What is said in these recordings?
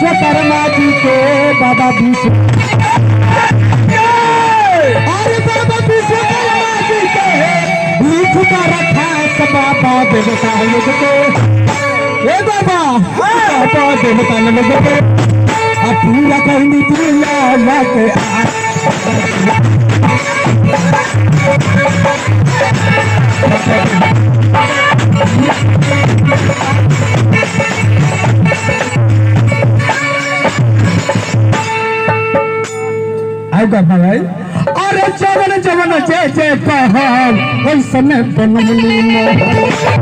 विश्वकर्मा जी के बाबा विश्व अरे बाबा विश्वकर्मा जी के लिख कर रखा सब बाबा देवता लोग को ए बाबा बाबा देवता लोग को पूरा करनी दुनिया के आएगा भाई अरे जवन जवन जे जे कहल वैसने बनमनी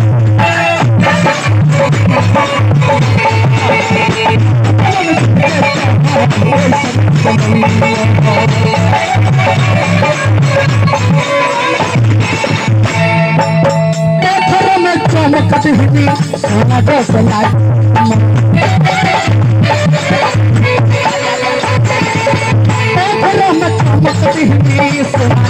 चमकती हुई सोना जैसे चमकती हुई सोना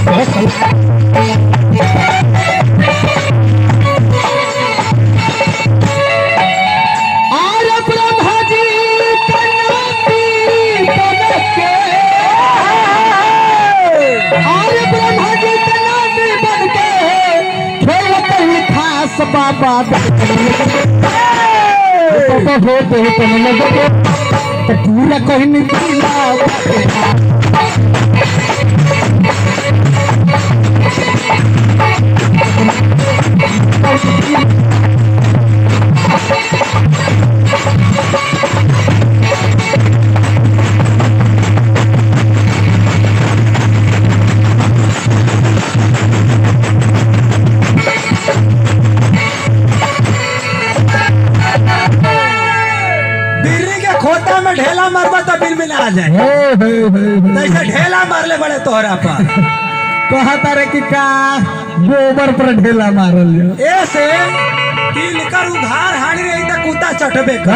जैसे बाबा हो तो पूरा कहीं निकला खोता में ढेला मारबा तो बिल में आ जाए ऐसे ढेला मार ले बड़े तोहरा पर कहता रे कि का गोबर पर ढेला मारल ऐसे तिलकर उघार हाड़ी रही तो कुत्ता चटबे कर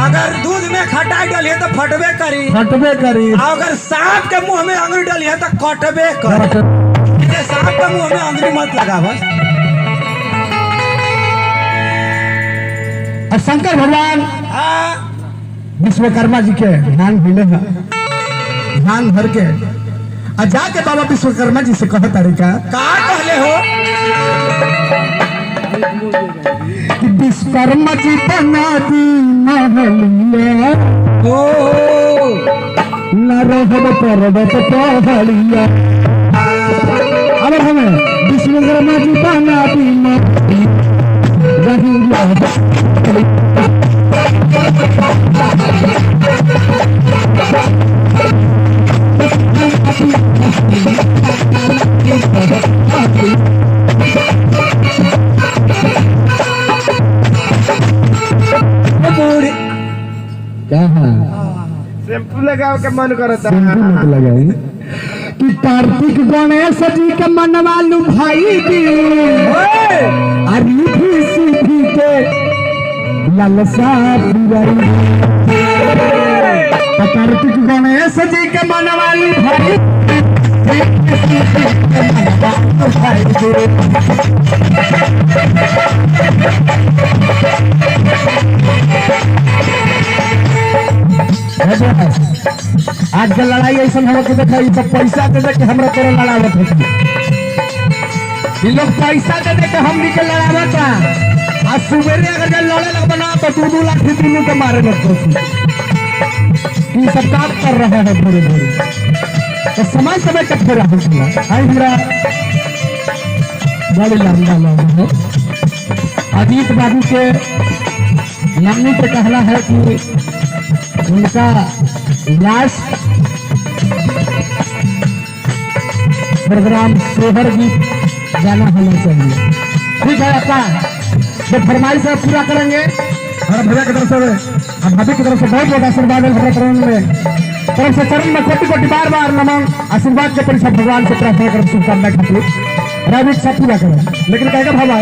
अगर दूध में खटाई डालिए तो फटबे करी अगर सांप के मुंह में अंगुरी डालिए तो कटबे कर सांप के मुंह में अंगुरी मत लगा बस। शंकर भगवान विश्वकर्मा जी के ध्यान मिले ध्यान भर के जाके बाबा विश्वकर्मा जी से कह तरीका का कहले हो कि विश्वकर्मा जी बना दी महलिया न रहब पर्वत पहाड़िया अब हमें विश्वकर्मा जी बना दी शैम्पू लगाओ के मन करता लगाई कि कार्तिक गणेश जी के मनवालू भाई की अरिधी सीधी के ललसा पुराई कार्तिक गणेश जी के मनवालू भाई आज के लड़ाई ऐसा हम देखा तो पैसा दे दे के हमरा तोरा लड़ावत होती ये लोग पैसा दे दे के हमनी के लड़ावता आज सुबेरे अगर जब लड़े लग बना तो 2-2 लाख तीनों के मारे लग ये सब काम कर रहे हैं थोड़े तो समय तक फेरा होता है हमरा बड़ी लंबा है अजीत बाबू के नन्नी पे कहला है कि उनका लास्ट प्रोग्राम सोहर गीत गाना होना चाहिए। ठीक है आपका जब फरमाइश है पूरा करेंगे और भैया की तरफ से और भाभी की तरफ से बहुत बहुत आशीर्वाद है तरफ से चरण में कोटि कोटि बार बार नमन आशीर्वाद के परिषद भगवान से प्रार्थना कर शुभकामना खातिर राजनीति सब पूरा करें लेकिन कहेगा भावा